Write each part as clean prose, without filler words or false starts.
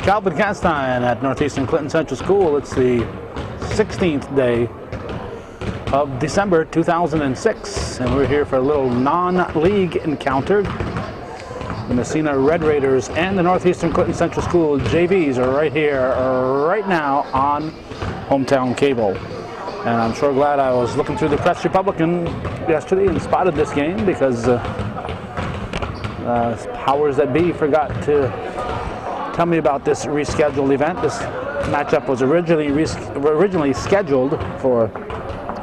Calvin Castine at Northeastern Clinton Central School. It's the 16th day of December 2006, and we're here for a little non-league encounter. The Massena Red Raiders and the Northeastern Clinton Central School JVs are right here, right now on Hometown Cable. And I'm sure glad I was looking through the Press Republican yesterday and spotted this game, because powers that be forgot to tell me about this rescheduled event. This matchup was originally scheduled for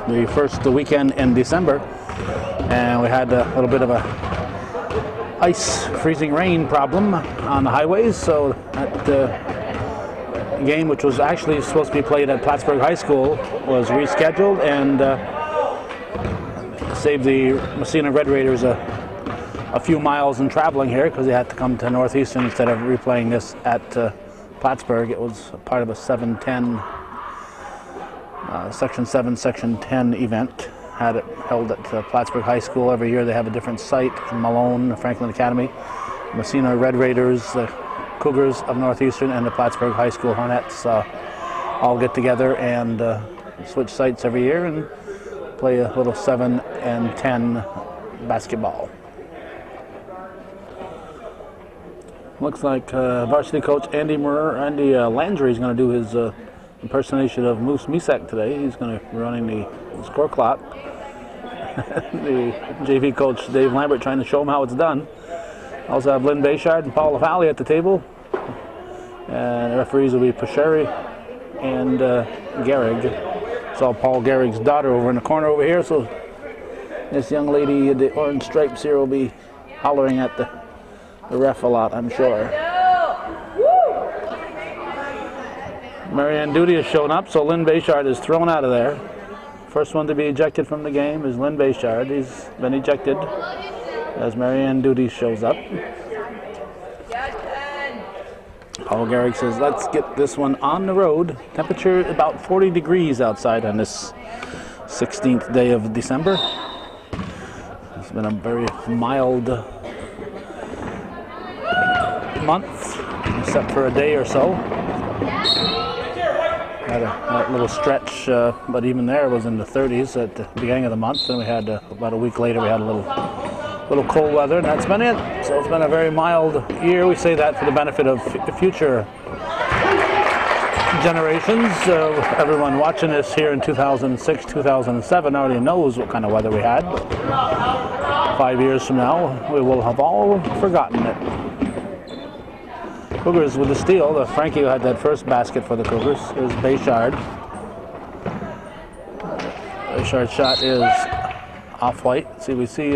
the first weekend in December, and we had a little bit of a ice freezing rain problem on the highways, so that game, which was actually supposed to be played at Plattsburgh High School, was rescheduled, and saved the Massena Red Raiders a few miles in traveling here, because they had to come to Northeastern instead of replaying this at Plattsburgh. It was part of a 7-10, Section 7, Section 10 event. Had it held at Plattsburgh High School. Every year they have a different site in Malone, Franklin Academy. Massena Red Raiders, the Cougars of Northeastern, and the Plattsburgh High School Hornets all get together and switch sites every year and play a little 7 and 10 basketball. Looks like varsity coach Andy Landry is going to do his impersonation of Moose Misak today. He's going to be running the score clock. The JV coach Dave Lambert trying to show him how it's done. Also have Lynn Bayshard and Paul LaFalle at the table. And the referees will be Pasheri and Gehrig. Saw Paul Gehrig's daughter over in the corner over here, so this young lady in the orange stripes here will be hollering at the ref a lot, I'm sure. Marianne Duty has shown up, so Lynn Bayshard is thrown out of there. First one to be ejected from the game is Lynn Bayshard. He's been ejected as Marianne Duty shows up. Paul Gehrig says, let's get this one on the road. Temperature about 40 degrees outside on this 16th day of December. It's been a very mild month, except for a day or so. Had a little stretch, but even there was in the 30s at the beginning of the month. Then we had about a week later we had a little cold weather, and that's been it. So it's been a very mild year. We say that for the benefit of future generations. Everyone watching this here in 2006, 2007 already knows what kind of weather we had. 5 years from now, we will have all forgotten it. Cougars with the steal. Frankie had that first basket for the Cougars. Here's Bayshard. Bayshard's shot is off-white. See, we see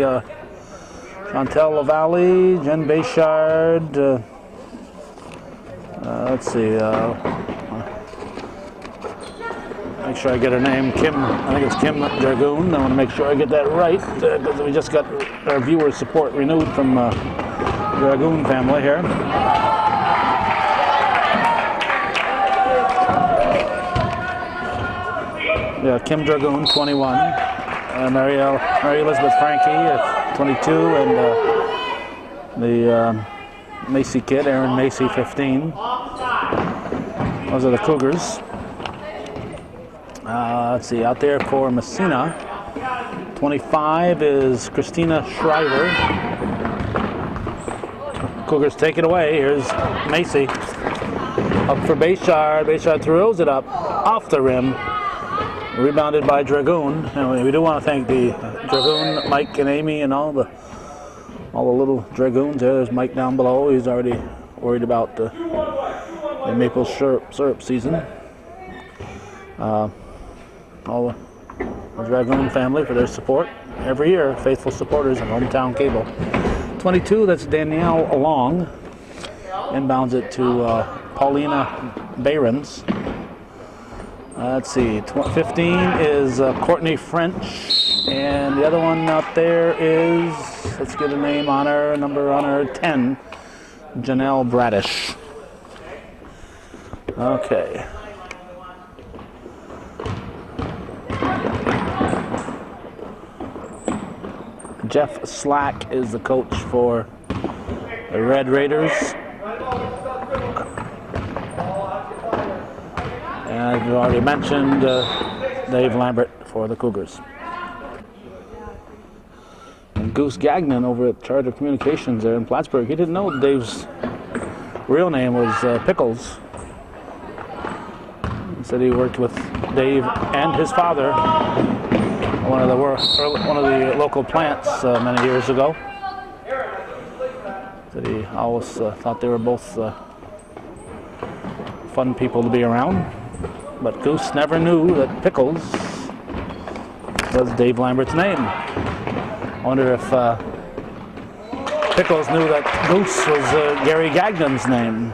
Chantel LaValle, Jen Bayshard. Let's see. Make sure I get her name. Kim. I think it's Kim Dragoon. I want to make sure I get that right, because we just got our viewer support renewed from Dragoon family here. Yeah, Kim Dragoon, 21. Mary Elizabeth Frankie, 22, and the Macy kid, Aaron Macy, 15. Those are the Cougars. Let's see, out there for Massena, 25 is Christina Shriver. Cougars take it away. Here's Macy. Up for Bayshard. Bayshard throws it up off the rim. Rebounded by Dragoon. And we do want to thank the Dragoon, Mike and Amy, and all the little Dragoons there. There's Mike down below. He's already worried about the maple syrup season. All the Dragoon family for their support every year. Faithful supporters of Hometown Cable. 22, that's Danielle Long. Inbounds it to Paulina Behrens. Let's see, 15 is Courtney French, and the other one out there is, let's get a name on her, number on her, 10, Janelle Bradish. Okay. Jeff Slack is the coach for the Red Raiders. As we already mentioned, Dave Lambert for the Cougars. And Goose Gagnon over at Charter Communications there in Plattsburgh. He didn't know Dave's real name was Pickles. He said he worked with Dave and his father, one of the local plants many years ago. Said he always thought they were both fun people to be around. But Goose never knew that Pickles was Dave Lambert's name. I wonder if Pickles knew that Goose was Gary Gagnon's name.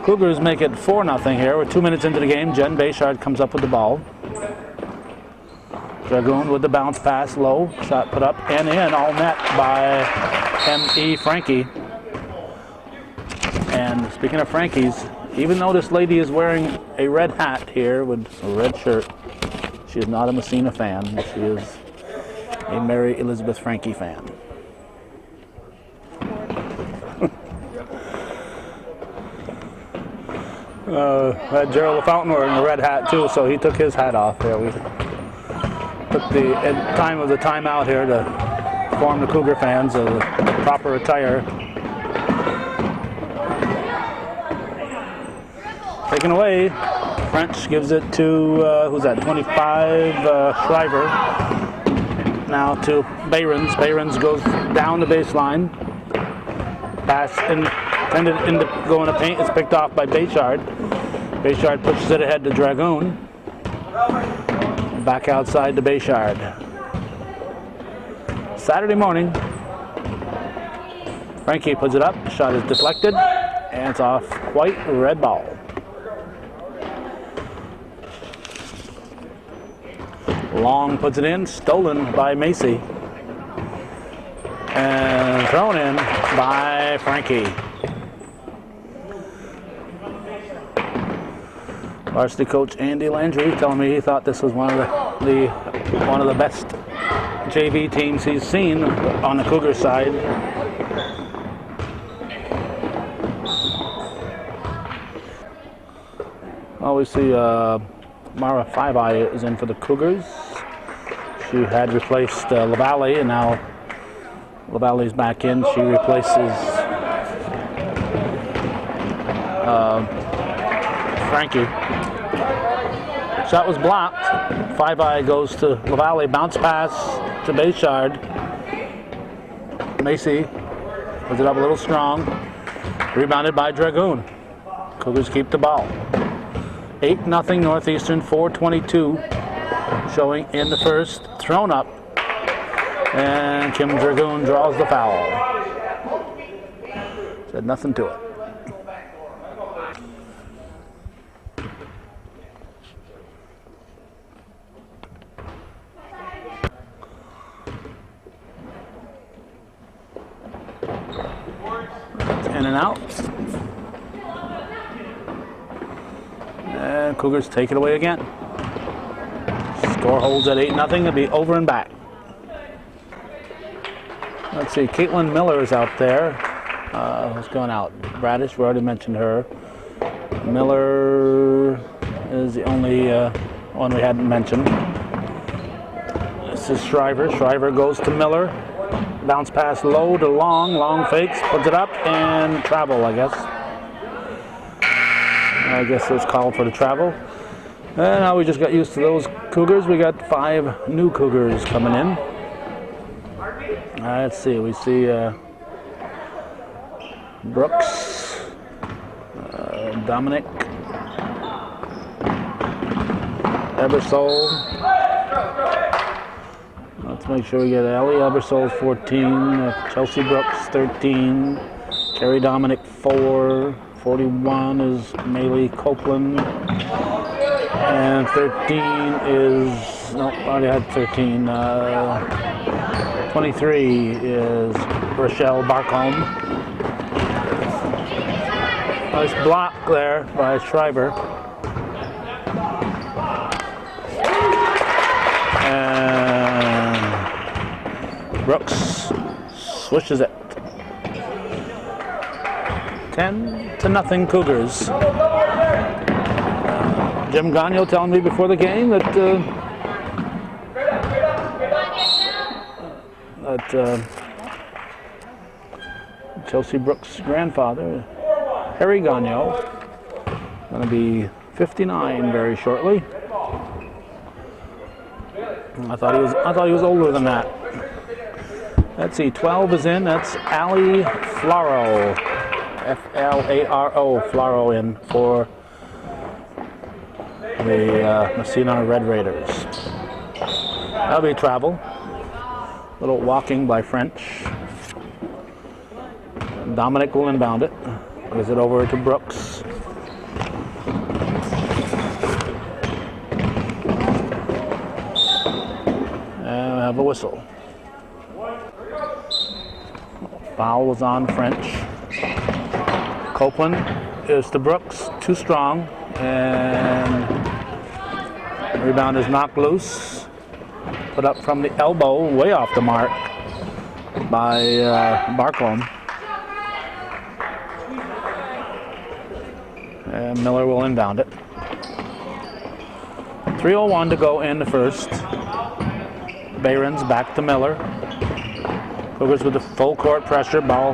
Cougars make it 4-0 here. We're 2 minutes into the game. Jen Bayshard comes up with the ball. Dragoon with the bounce pass, low. Shot put up and in, all net by M.E. Frankie. And speaking of Frankies, even though this lady is wearing a red hat here with a red shirt, she is not a Massena fan. She is a Mary Elizabeth Frankie fan. Had Gerald LaFountain wearing a red hat too, so he took his hat off. Here we took the time of the timeout here to inform the Cougar fans of the proper attire. Taken away, French gives it to, who's that, 25, Shriver. Now to Behrens. Behrens goes down the baseline. Pass intended to go in the paint. It's picked off by Bayshard. Bayshard pushes it ahead to Dragoon. Back outside to Bayshard. Saturday morning. Frankie puts it up. Shot is deflected. And it's off white red ball. Long puts it in, stolen by Macy. And thrown in by Frankie. Varsity coach Andy Landry telling me he thought this was one of the best JV teams he's seen on the Cougar side. Well, we see Mara Five-Eye is in for the Cougars. She had replaced LaValle, and now LaValle's back in. She replaces Frankie. Shot was blocked. Five-Eye goes to LaValle. Bounce pass to Bayshard. Macy puts it up a little strong. Rebounded by Dragoon. Cougars keep the ball. 8-0 Northeastern, 4:22 showing in the first. Thrown up. And Kim Dragoon draws the foul. Said nothing to it. In and out. And Cougars take it away again. Score holds at 8-0. It'll be over and back. Let's see, Caitlin Miller is out there. Who's going out? Bradish, we already mentioned her. Miller is the only one we hadn't mentioned. This is Shriver. Shriver goes to Miller. Bounce pass low to long. Long fakes, puts it up, and travel, I guess. I guess it was called for the travel. And now we just got used to those Cougars. We got 5 new Cougars coming in. Let's see, we see Brooks, Dominic, Ebersole. Let's make sure we get Ellie Ebersole 14, Chelsea Brooks 13, Carrie Dominic 4, 41 is Maylee Copeland, and 13 is, nope, already had 13. 23 is Rochelle Barcombe. Nice block there by Shriver. And Brooks swishes it. 10-0 Cougars. Jim Gagno telling me before the game that Chelsea Brooks' grandfather, Harry Gagno, going to be 59 very shortly. I thought he was older than that. Let's see, 12 is in. That's Ali Flaro, Flaro, Flaro in for the Massena Red Raiders. That'll be travel. Little walking by French. Dominic will inbound it. Gives it over to Brooks. And we have a whistle. Foul was on French. Copeland is to Brooks, too strong, and rebound is knocked loose. Put up from the elbow, way off the mark by Barcombe. And Miller will inbound it. 3:01 to go in the first. Behrens back to Miller. Cougars with the full court pressure. Ball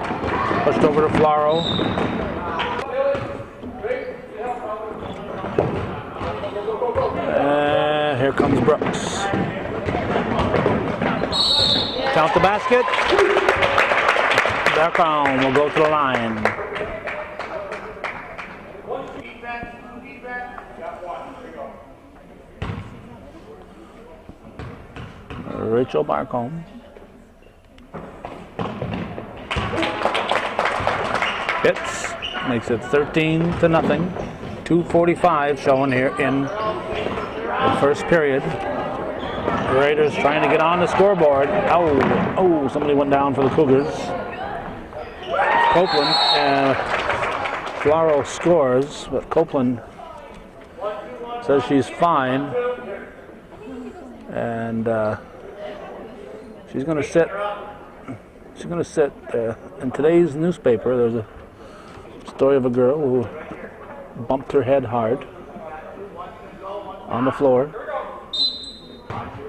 pushed over to Flaro. Here comes Brooks. Count the basket. Barcombe will go to the line. Rachel Barcombe. Hits. Makes it 13-0. 2:45 showing here in the first period. The Raiders trying to get on the scoreboard. Oh, somebody went down for the Cougars. Copeland, Flaro scores, but Copeland says she's fine. And she's going to sit. She's going to sit. In today's newspaper, there's a story of a girl who bumped her head hard on the floor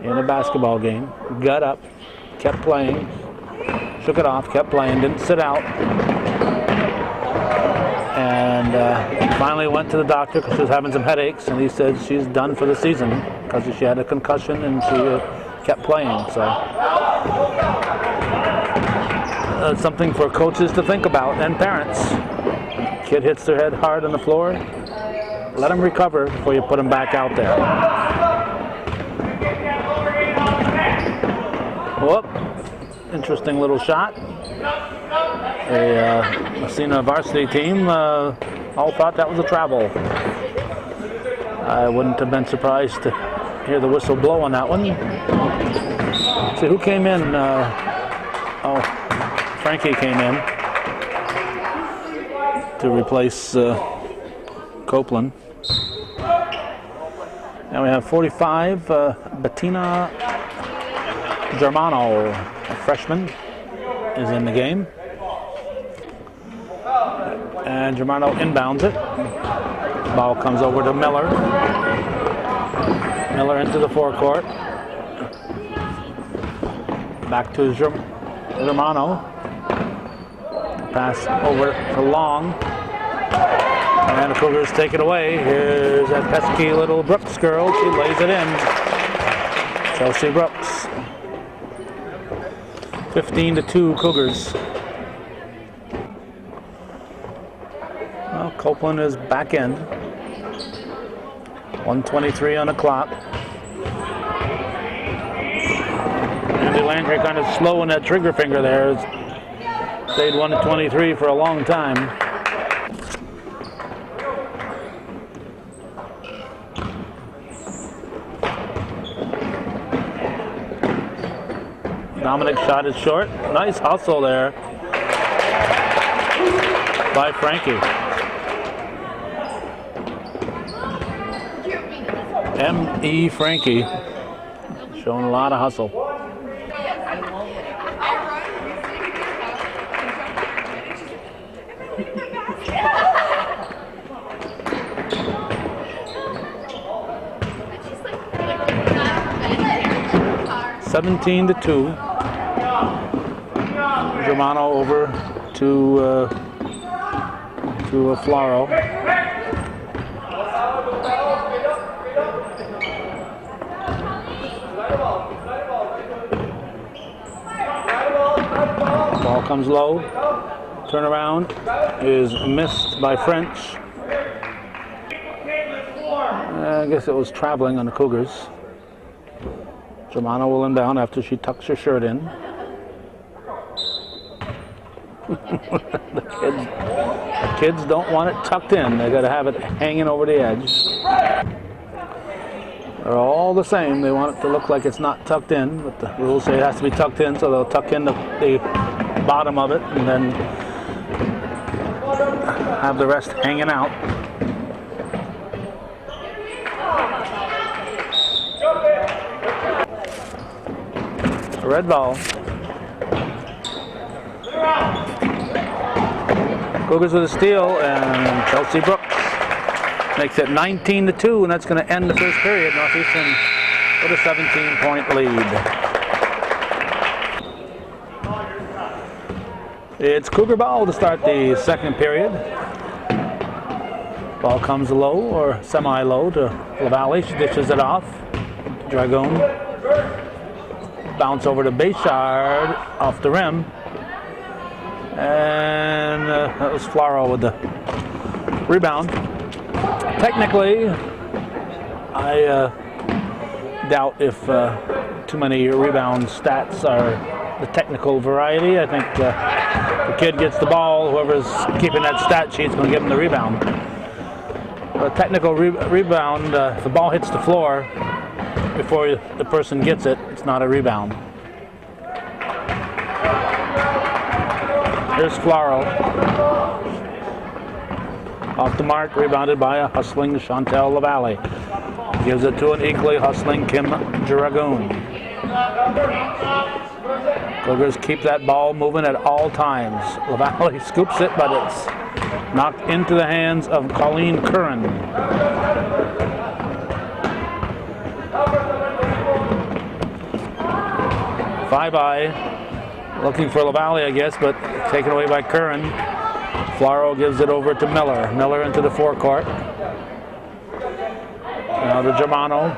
in a basketball game. Got up, kept playing, shook it off, kept playing, didn't sit out, and finally went to the doctor because she was having some headaches, and he said she's done for the season because she had a concussion and she kept playing. So that's something for coaches to think about and parents. Kid hits their head hard on the floor, let them recover before you put them back out there. Whoop. Interesting little shot. A Massena varsity team all thought that was a travel. I wouldn't have been surprised to hear the whistle blow on that one. See who came in. Frankie came in to replace Copeland. Now we have 45, Bettina Germano, a freshman, is in the game. And Germano inbounds it. Ball comes over to Miller. Miller into the forecourt. Back to Germano. Pass over to Long. And the Cougars take it away. Here's that pesky little Brooks girl. She lays it in. Chelsea Brooks. 15-2 Cougars. Well, Copeland is back in. 1:23 on the clock. Andy Landry kind of slow in that trigger finger there. Stayed 1-23 for a long time. Dominic's shot is short. Nice hustle there by Frankie. M.E. Frankie showing a lot of hustle. 17-2. Germano over to Flaro. Ball comes low. Turnaround is missed by French. I guess it was traveling on the Cougars. Germano will inbound after she tucks her shirt in. the kids don't want it tucked in. They got to have it hanging over the edge. They're all the same. They want it to look like it's not tucked in, but the rules say it has to be tucked in, so they'll tuck in the bottom of it and then have the rest hanging out. A red ball. Cougars with a steal, and Chelsea Brooks makes it 19-2, and that's going to end the first period. Northeastern with a 17-point lead. It's Cougar ball to start the second period. Ball comes low or semi-low to LaValle. She dishes it off. Dragoon. Bounce over to Bayshard off the rim. And that was Flaro with the rebound. Technically, I doubt if too many rebound stats are the technical variety. I think the kid gets the ball, whoever's keeping that stat sheet's going to give him the rebound. A technical rebound, if the ball hits the floor before the person gets it, it's not a rebound. Here's Flaro. Off the mark, rebounded by a hustling Chantel LaValle. Gives it to an equally hustling Kim Dragoon. Cougars keep that ball moving at all times. LaValle scoops it, but it's knocked into the hands of Colleen Curran. Five-eye, looking for LaValle, I guess, but taken away by Curran. Flaro gives it over to Miller. Miller into the forecourt. Now to Germano.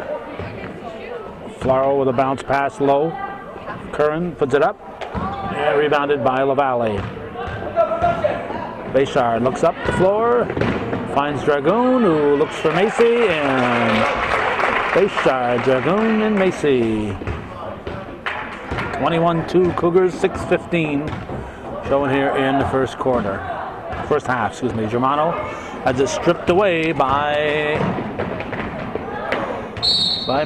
Flaro with a bounce pass low. Curran puts it up. And rebounded by LaValle. Bayshard looks up the floor. Finds Dragoon, who looks for Macy. And Bayshard, Dragoon, and Macy. 21-2 Cougars, 6:15 showing here in the first half, excuse me. Germano has it stripped away by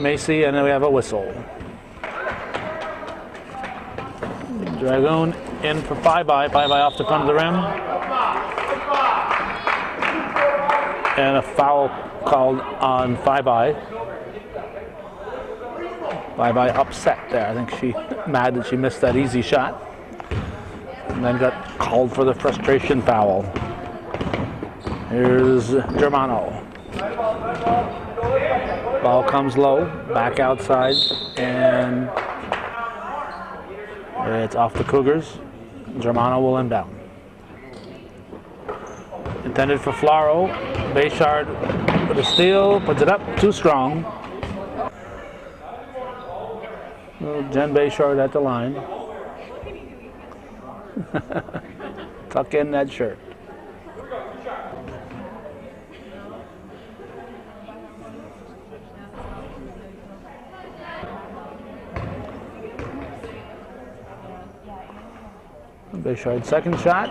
Macy, and then we have a whistle. Dragoon in for five-eye off the front of the rim. And a foul called on five-eye. Five-eye upset there. I think she mad that she missed that easy shot. And then got called for the frustration foul. Here's Germano. Ball comes low, back outside, and it's off the Cougars. Germano will inbound. Intended for Flaro. Bayshard with a steal, puts it up, too strong. Jen Bayshard at the line. Tuck in that shirt. Bayshard second shot.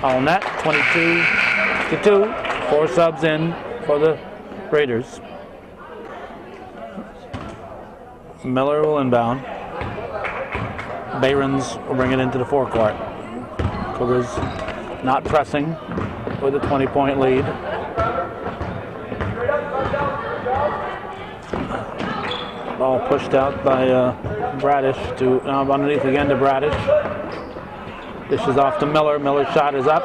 All net, 22-2. 4 subs in for the Raiders. Miller will inbound. Behrens will bring it into the forecourt. Cougars not pressing with a 20-point lead. Ball pushed out by Bradish to underneath again to Bradish. Dishes off to Miller. Miller's shot is up.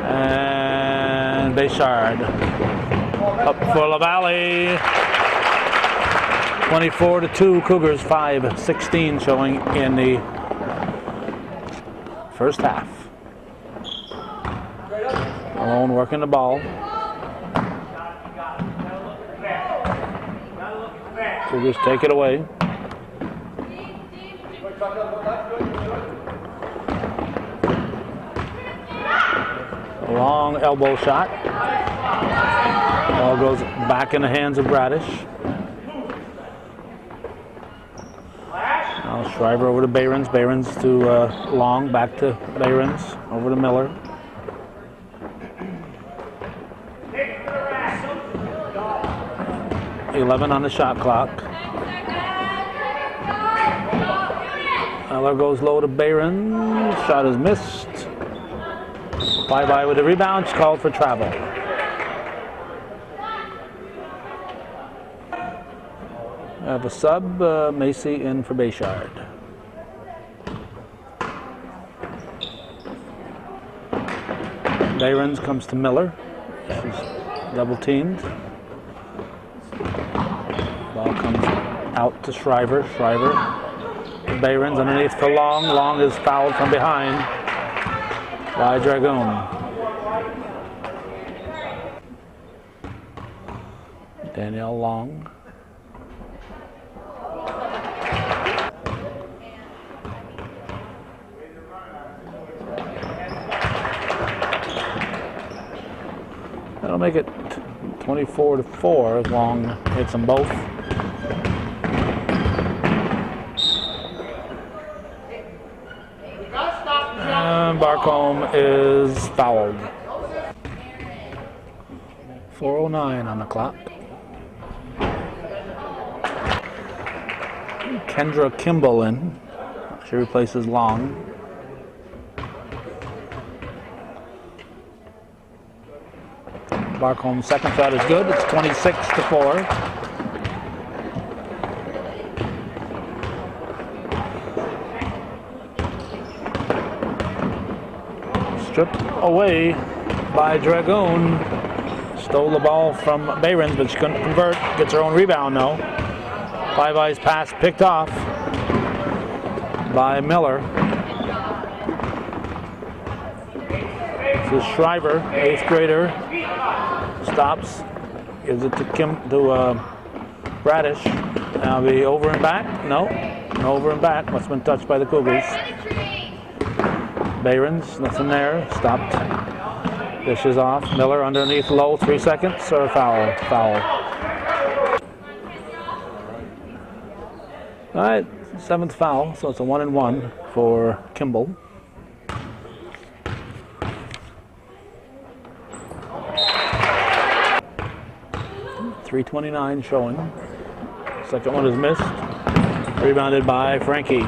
And Bayshard up for LaValle. 24-2 Cougars, 5:16 showing in the first half. Malone working the ball. Cougars take it away. A long elbow shot. Ball goes back in the hands of Bradish. Now Shriver over to Behrens. Behrens to Long, back to Behrens, over to Miller. .11 on the shot clock. Miller goes low to Behrens. Shot is missed. Bye-bye with a rebound. It's called for travel. I have a sub, Macy in for Bayshard. Behrens comes to Miller. She's double teamed. Ball comes out to Shriver. Shriver. Behrens underneath for Long. Long is fouled from behind by Dragoon. Danielle Long. That'll make it 24-4 as Long hits them both. And Barcombe is fouled. 4:09 on the clock. Kendra Kimball in. She replaces Long. Barcombe's second shot is good. It's 26-4. Stripped away by Dragoon. Stole the ball from Behrens, but she couldn't convert. Gets her own rebound now. Bye-bye's pass picked off by Miller. This is Shriver, 8th grader. Stops, gives it to Bradish. Now be over and back. No over and back. Must have been touched by the Cougars. Behrens, nothing there. Stopped. Dishes off. Miller underneath low. 3 seconds or foul. Foul. All right, 7th foul. So it's a 1-and-1 for Kimball. .329 showing. Second one is missed. Rebounded by Frankie.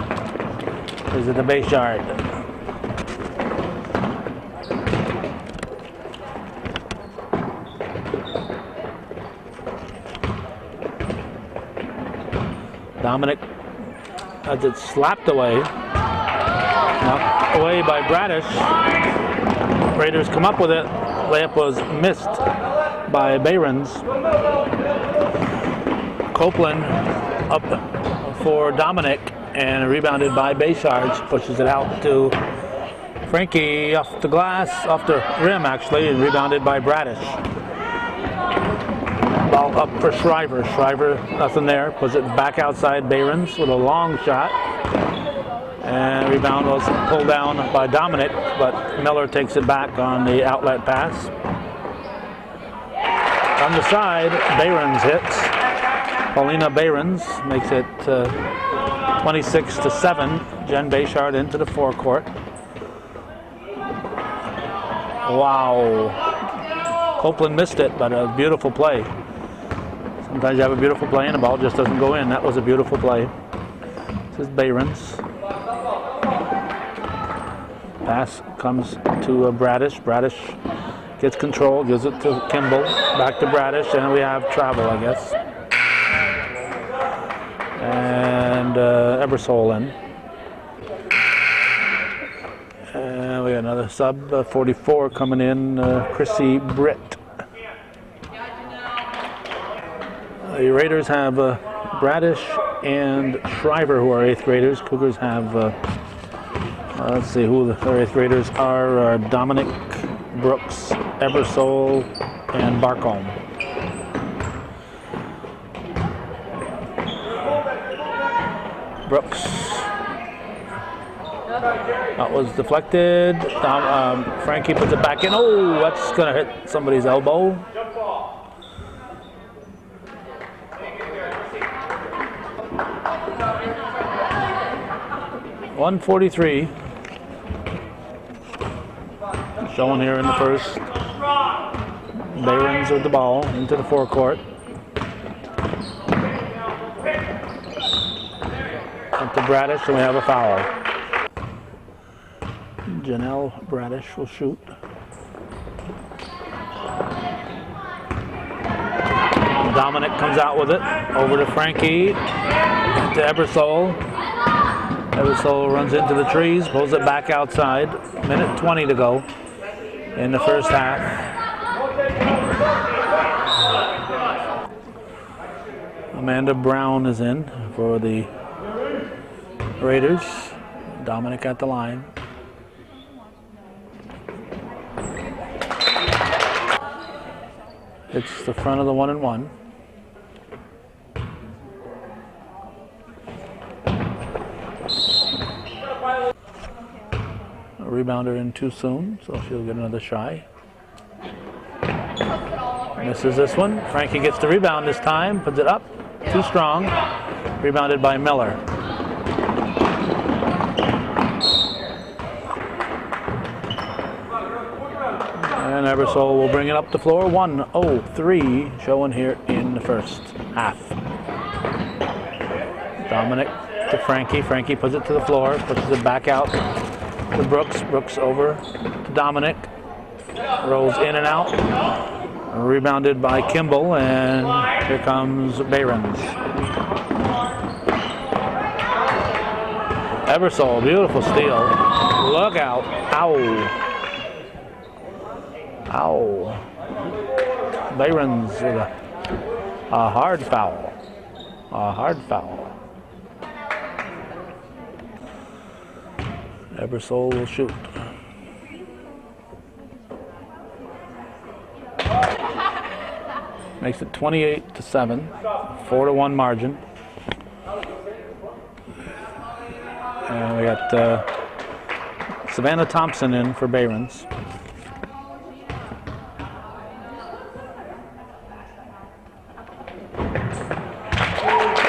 Is it the Bayshard? Dominic has it slapped away. Knocked away by Bradish. Raiders come up with it. Layup was missed by Behrens. Copeland up for Dominic and rebounded by Bayshard. Pushes it out to Frankie off the glass, off the rim actually, and rebounded by Bradish. Ball up for Shriver. Shriver, nothing there. Puts it back outside Behrens with a long shot. And rebound was pulled down by Dominic, but Miller takes it back on the outlet pass. On the side, Behrens hits. Paulina Behrens makes it 26-7. Jen Bayshard into the forecourt. Wow. Copeland missed it, but a beautiful play. Sometimes you have a beautiful play and the ball just doesn't go in. That was a beautiful play. This is Behrens. Pass comes to Bradish. Bradish gets control, gives it to Kimball. Back to Bradish, and we have travel, I guess. And Ebersole in. And we got another sub, 44 coming in, Chrissy Britt. The Raiders have Bradish and Shriver, who are 8th graders. Cougars have, let's see who the 8th graders are. Dominic, Brooks, Ebersole, and Barcombe. Brooks. That was deflected. Frankie puts it back in. Oh, that's going to hit somebody's elbow. .143 showing here in the first. Behrens with the ball into the forecourt. Up to Bradish, and we have a foul. Janelle Bradish will shoot. Dominic comes out with it. Over to Frankie. To Ebersole. Ebersole runs into the trees, pulls it back outside. Minute 20 to go in the first half. Amanda Brown is in for the Raiders. Dominic at the line. It's the front of the 1-and-1. A rebounder in too soon, so she'll get another try. Misses this one. Frankie gets the rebound this time, puts it up. Too strong. Rebounded by Miller. And Ebersole will bring it up the floor. 1:03 showing here in the first half. Dominic to Frankie. Frankie puts it to the floor, pushes it back out to Brooks. Brooks over to Dominic. Rolls in and out. Rebounded by Kimball, and here comes Behrens. Ebersole, beautiful steal. Look out. Ow. Ow. Behrens with a hard foul. A hard foul. Ebersole will shoot. Makes it 28-7, 4-1 margin. And we got Savannah Thompson in for Behrens.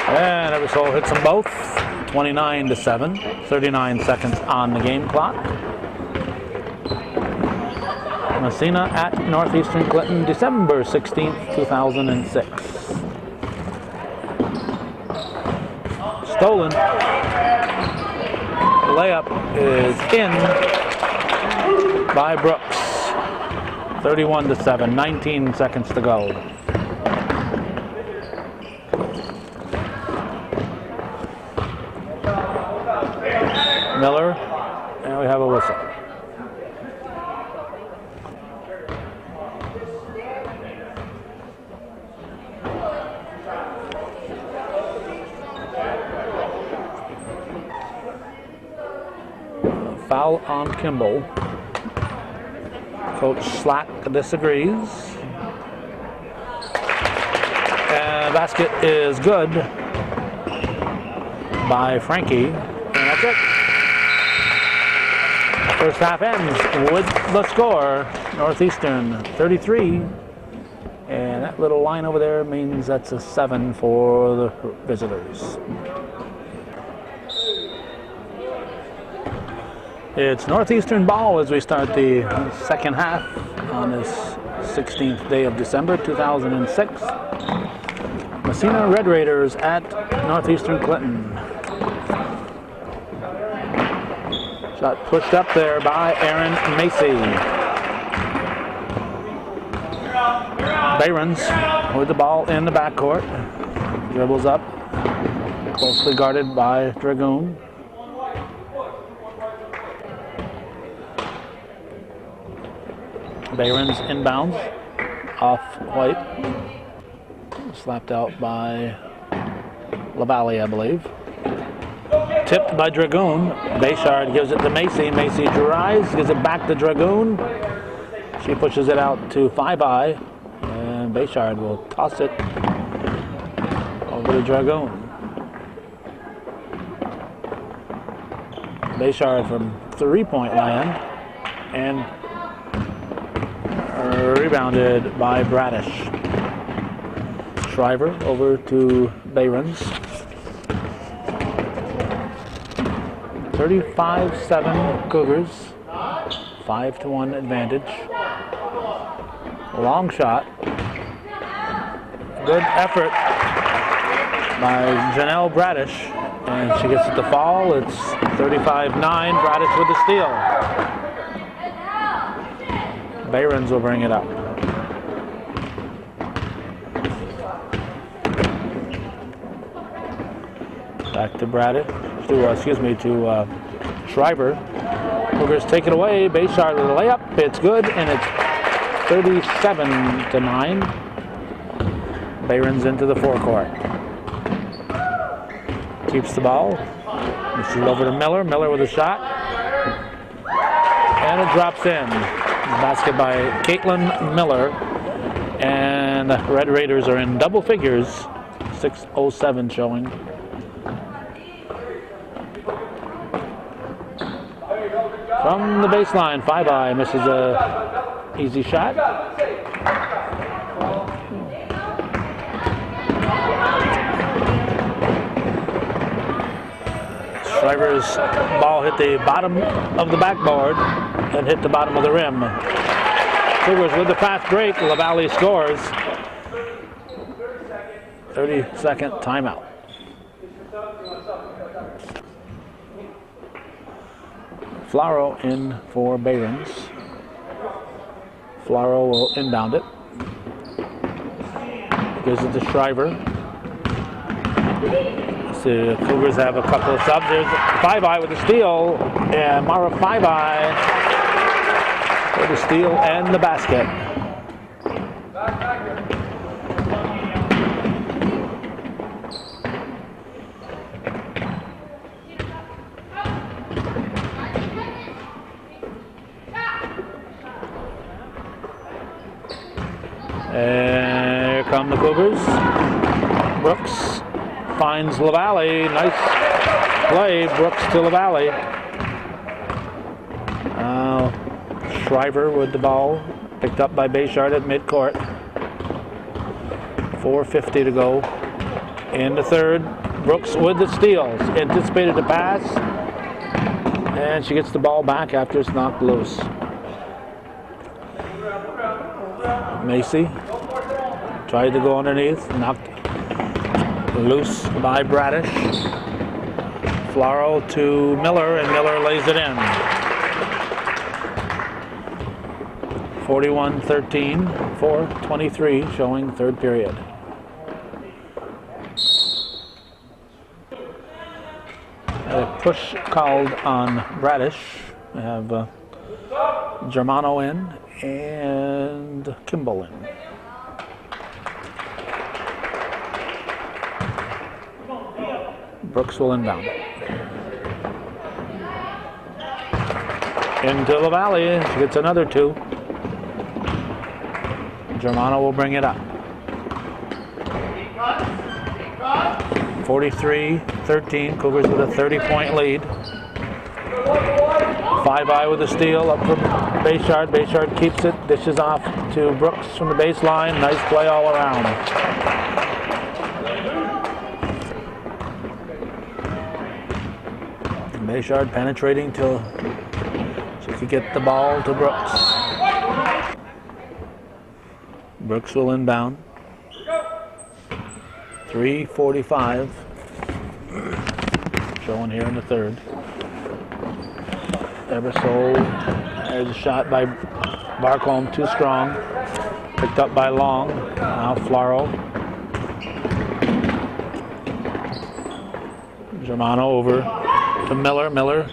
And Ebersole hits them both. 29-7, 39 seconds on the game clock. Massena at Northeastern Clinton, December 16th, 2006. Stolen. The layup is in by Brooks. 31-7, 19 seconds to go. Miller, and we have a whistle. Foul on Kimball. Coach Slack disagrees. And basket is good by Frankie. And that's it. First half ends with the score. Northeastern 33. And that little line over there means that's a 7 for the visitors. It's Northeastern ball as we start the second half on this 16th day of December 2006. Massena Red Raiders at Northeastern Clinton. Shot pushed up there by Aaron Macy. Behrens with the ball in the backcourt. Dribbles up. Closely guarded by Dragoon. Behrens inbounds off White. Slapped out by LaValle, I believe. Tipped by Dragoon. Bayshard gives it to Macy. Macy drives, gives it back to Dragoon. She pushes it out to Five Eye, and Bayshard will toss it over to Dragoon. Bayshard from 3-point land, and rebounded by Bradish. Shriver over to Behrens. 35-7 Cougars. 5-1 advantage. Long shot. Good effort by Janelle Bradish. And she gets it to fall. It's 35-9. Bradish with the steal. Behrens will bring it up. Back to Bradish. To Shriver. Cougars take it away. Bayshard with a layup. It's good, and it's 37-9. Behrens into the forecourt. Keeps the ball. This is over to Miller. Miller with a shot. And it drops in. Basket by Caitlin Miller. And the Red Raiders are in double figures. 6:07 showing. From the baseline, Five Eye misses a easy shot. Shriver's ball hit the bottom of the backboard and hit the bottom of the rim. Cougars with the fast break. LaValle scores. 30-second timeout. Flaro in for Behrens. Flaro will inbound it. Gives it to Shriver. The Cougars have a couple of subs. There's Five Eye with the steal, and Mara Five Eye with the steal and the basket. And here come the Cougars. Brooks finds LaValle. Nice play. Brooks to LaValle. Shriver with the ball. Picked up by Bayshard at midcourt. 4:50 to go in the third. Brooks with the steals. Anticipated the pass. And she gets the ball back after it's knocked loose. Macy tried to go underneath, knocked loose by Bradish. Flaro to Miller, and Miller lays it in. 41-13, 4:23 showing third period. A push called on Bradish. We have Germano in and Kimball in. Brooks will inbound. Into LaValle. She gets another two. Germano will bring it up. 43-13. Cougars with a 30-point lead. Five Eye with a steal up from Bayshard. Bayshard keeps it. Dishes off to Brooks from the baseline. Nice play all around. Bayshard penetrating till she could get the ball to Brooks. Brooks will inbound. 3:45 showing here in the third. Eversole, there's a shot by Barcombe, too strong. Picked up by Long. Now Flaro. Germano over to Miller. Miller,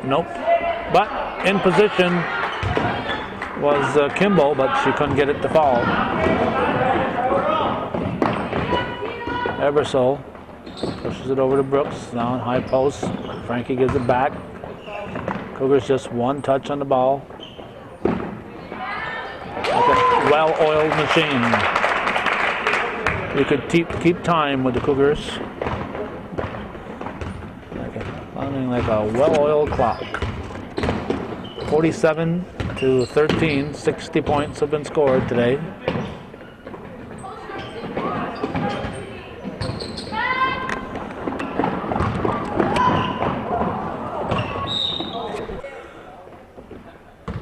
nope. But in position was Kimball, but she couldn't get it to fall. Eversole Pushes it over to Brooks. Now on high post. Frankie gives it back. Cougars just one touch on the ball. Like a well-oiled machine. You could keep time with the Cougars. Running like a well-oiled clock. 47-13. 60 points have been scored today.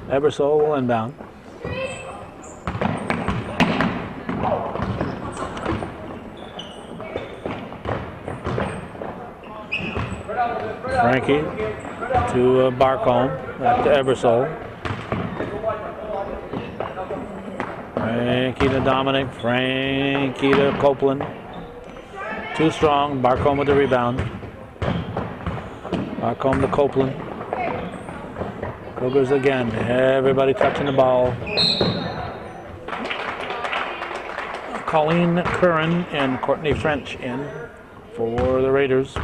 Ebersole will inbound. Frankie to Barcombe, back to Ebersole. Frankie to Dominic, Frankie to Copeland. Too strong, Barcombe with the rebound. Barcombe to Copeland. Cougars again, everybody touching the ball. Colleen Curran and Courtney French in for the Raiders.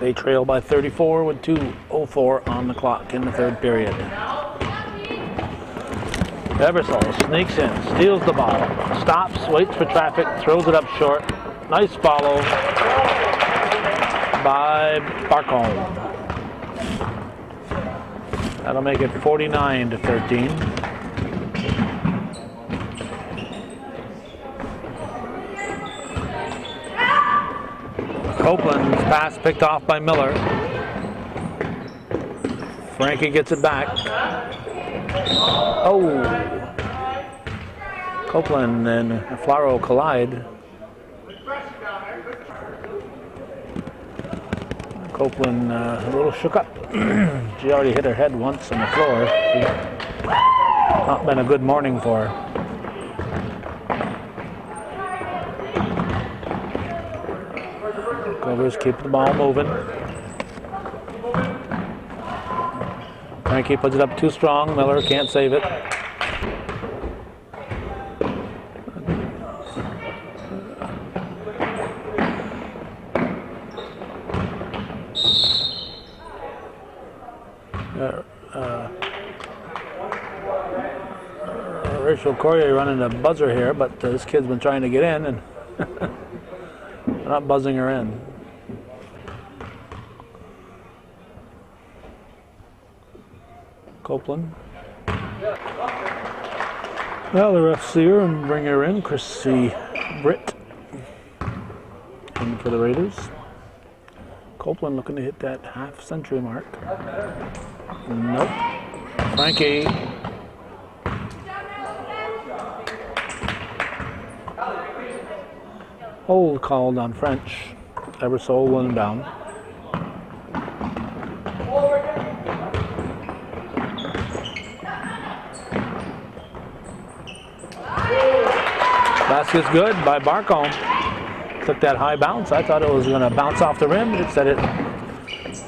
They trail by 34 with 2:04 on the clock in the third period. Ebersole sneaks in, steals the ball, stops, waits for traffic, throws it up short. Nice follow by Barcombe. That'll make it 49-13. Copeland's pass picked off by Miller. Frankie gets it back. Oh! Copeland and Flaro collide. Copeland a little shook up. She already hit her head once on the floor. Not been a good morning for her. Cougars keep the ball moving. Frankie puts it up too strong. Miller can't save it. Rachel Corrier running a buzzer here, but this kid's been trying to get in and they're not buzzing her in. Copeland. Well, the refs see her and bring her in. Chrissy Britt in for the Raiders. Copeland looking to hit that half-century mark. Nope. Frankie. Hold called on French. Ebersole will inbound. Basket's good by Barcombe. Took that high bounce. I thought it was going to bounce off the rim. Instead it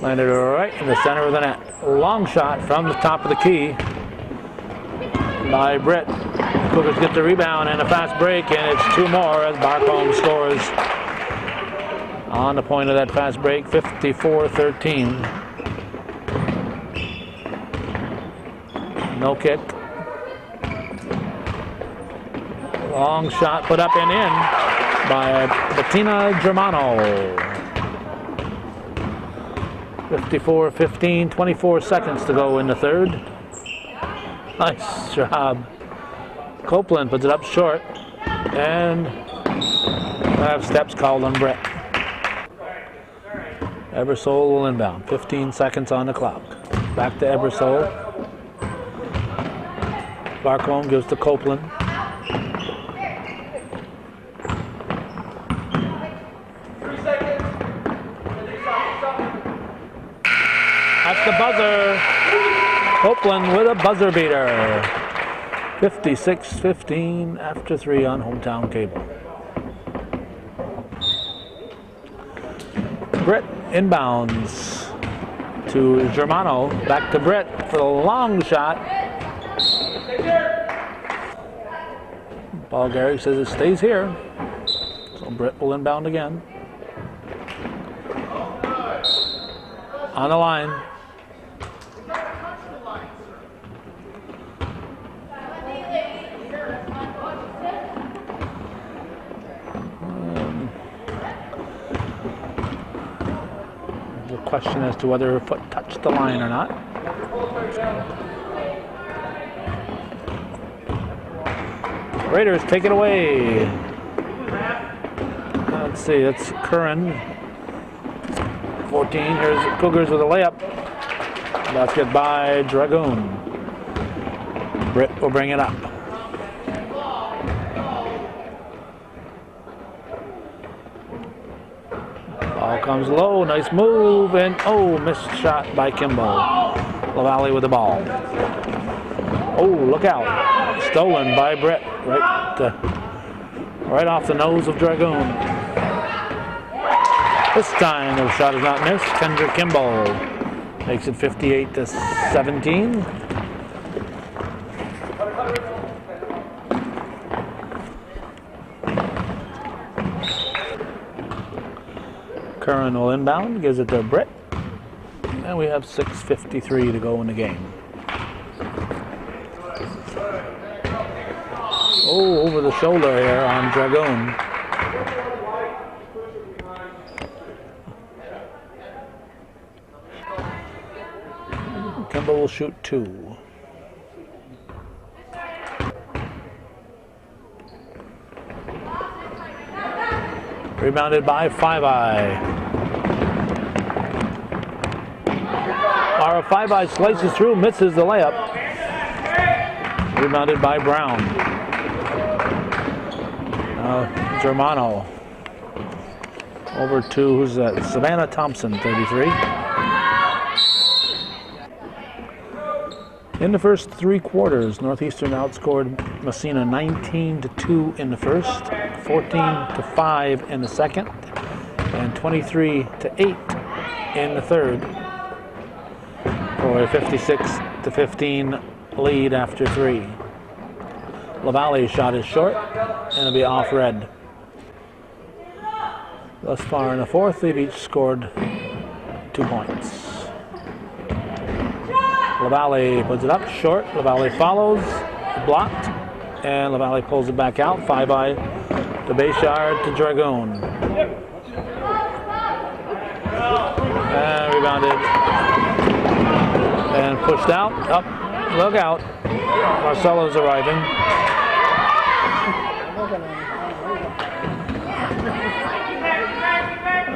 landed right in the center of the net. Long shot from the top of the key by Britt. Cougars get the rebound and a fast break, and it's two more as Barcombe scores on the point of that fast break, 54-13. No kick. Long shot put up and in by Bettina Germano. 54-15, 24 seconds to go in the third. Nice job. Copeland puts it up short, and I have steps called on Brett. Ebersole will inbound. 15 seconds on the clock. Back to Ebersole. Barcombe gives to Copeland. That's the buzzer. Copeland with a buzzer beater. 56-15 after 3 on hometown cable. Britt inbounds to Germano. Back to Britt for the long shot. Paul Gehrig says it stays here. So Britt will inbound again. on the line. The question as to whether her foot touched the line or not. Raiders take it away. Let's see, it's Curran. 14. Here's the Cougars with a layup. Basket by Dragoon. Britt will bring it up. Ball comes low. Nice move. And missed shot by Kimball. LaValle with the ball. Oh, look out. Stolen by Britt. Right off the nose of Dragoon. This time the shot is not missed. Kendra Kimball makes it 58-17. Curran will inbound, gives it to Britt. And we have 6:53 to go in the game. Oh, over the shoulder here on Dragoon. Kimball will shoot 2. Rebounded by Five Eye. Our Five Eye slices through, misses the layup. Rebounded by Brown. Germano. Over to, who's that? Savannah Thompson, 33. In the first 3 quarters, Northeastern outscored Massena 19-2 in the first, 14-5 in the second, and 23-8 in the third, for a 56-15 lead after 3. LaValle's shot is short, and it'll be off red. Thus far in the fourth, they've each scored 2 points. LaValle puts it up short. LaValle follows, blocked, and LaValle pulls it back out. Five Eye to Bayshard to Dragoon. And rebounded and pushed out. Up, look out. Marcelo's arriving.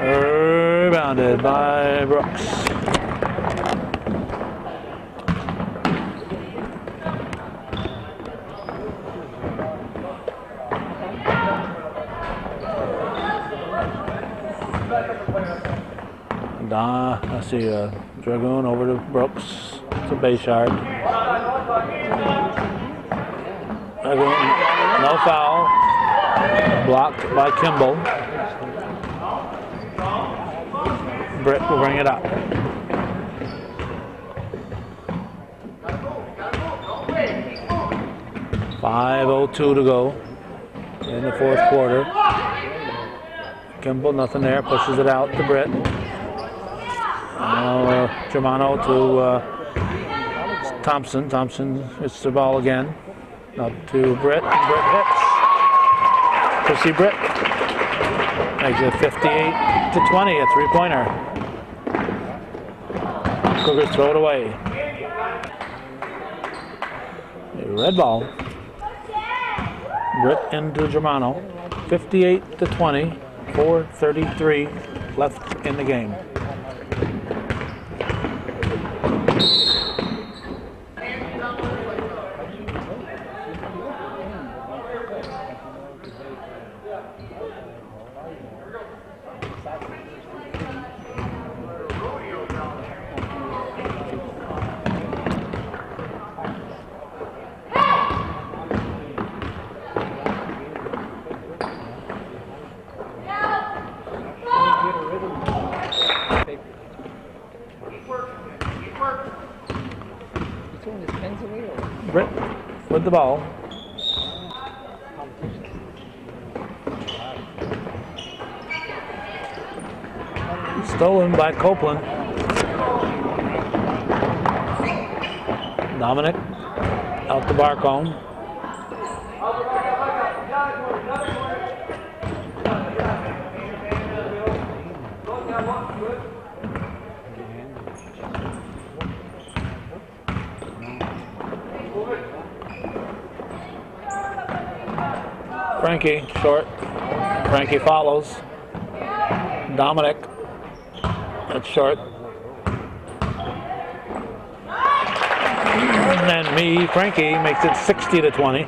Rebounded by Brooks. Let's see, Dragoon over to Brooks to Bayshard. Dragoon, no foul. Blocked by Kimball. Britt will bring it up. .5:02 to go in the fourth quarter. Kimball, nothing there, pushes it out to Britt. Germano to Thompson. Thompson hits the ball again. Up to Britt. Britt hits. Chrissy Britt makes it 58-20, a 3-pointer. Cougars throw it away. A red ball. Britt into Germano. 58-20, 4:33 left in the game. Britt with the ball. Stolen by Copeland. Dominic out to Barcombe. Frankie, short. Frankie follows. Dominic, that's short. And Frankie makes it 60-20.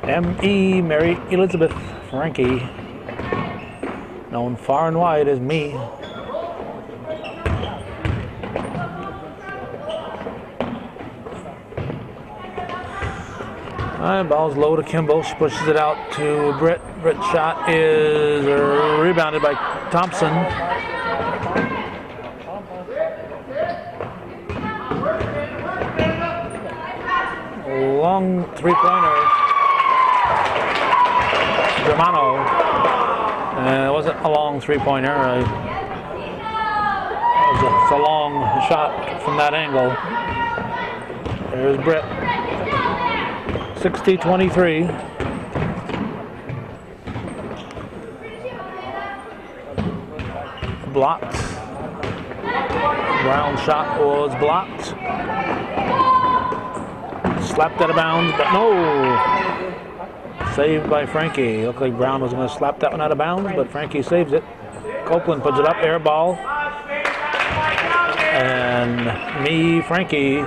M.E. Mary Elizabeth Frankie, known far and wide as me. Ball's low to Kimball. She pushes it out to Britt. Britt's shot is rebounded by Thompson. Long three-pointer. Germano. It wasn't a long three-pointer. It was a long shot from that angle. There's Britt. 60-23. Blocked. Brown's shot was blocked. Slapped out of bounds, but no. Saved by Frankie. Looked like Brown was going to slap that one out of bounds, but Frankie saves it. Copeland puts it up, air ball. And Frankie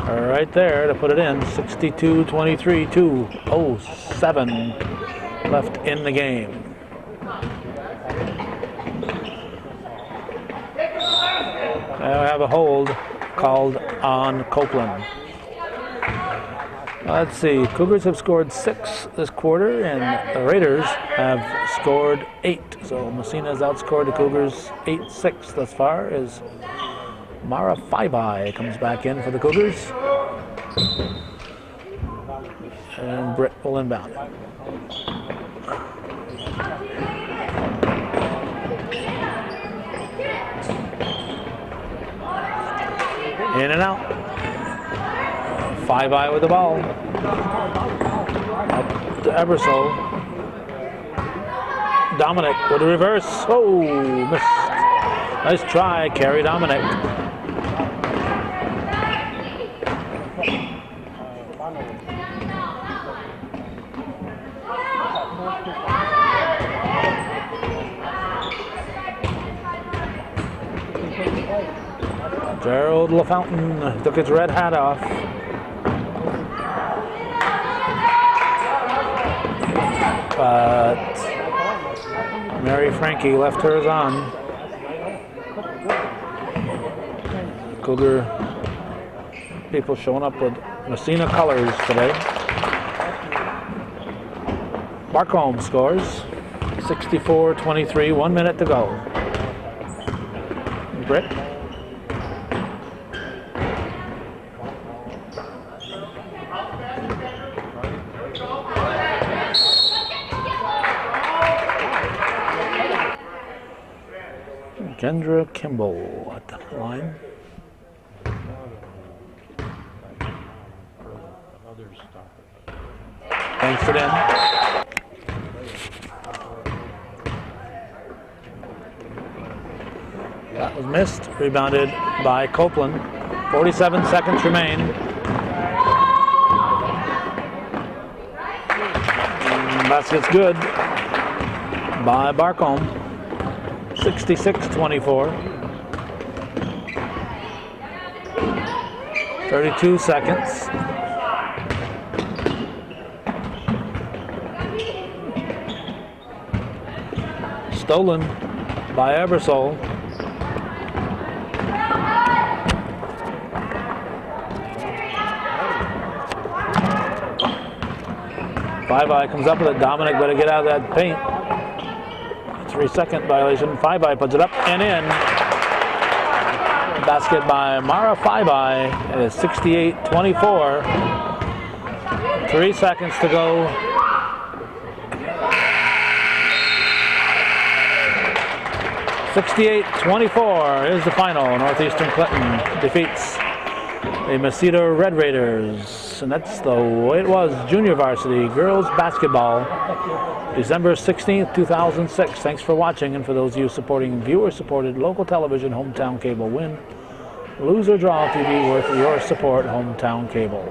right there to put it in. 62-23, 2:07 left in the game. Now I have a hold called on Copeland. Let's see, Cougars have scored 6 this quarter and the Raiders have scored 8. So Massena has outscored the Cougars 8-6 thus far as Mara Faibai comes back in for the Cougars. And Britt will inbound. In and out. Faibai with the ball. Up to Ebersol. Dominic with a reverse. Oh, missed. Nice try, Carrie Dominic. Gerald LaFountain took his red hat off. But Mary Frankie left hers on. Cougar people showing up with Massena colors today. Barcombe scores. 64-23, 1 minute to go. Britt. Kendra Kimball at the line. Thanks for them. That was missed. Rebounded by Copeland. 47 seconds remain. Basket's good by Barcombe. 66-24. 32 seconds. Stolen by Ebersol. Faibai comes up with it. Dominic better get out of that paint. 3-second violation. Faibai puts it up and in. Basket by Mara Faibai. It is 68-24. 3 seconds to go. 68-24 is the final. Northeastern Clinton defeats the Massena Red Raiders. And that's the way it was. Junior varsity girls basketball. December 16th, 2006. Thanks for watching, and for those of you supporting viewer-supported local television, Hometown Cable win. Lose or draw TV worth your support, Hometown Cable.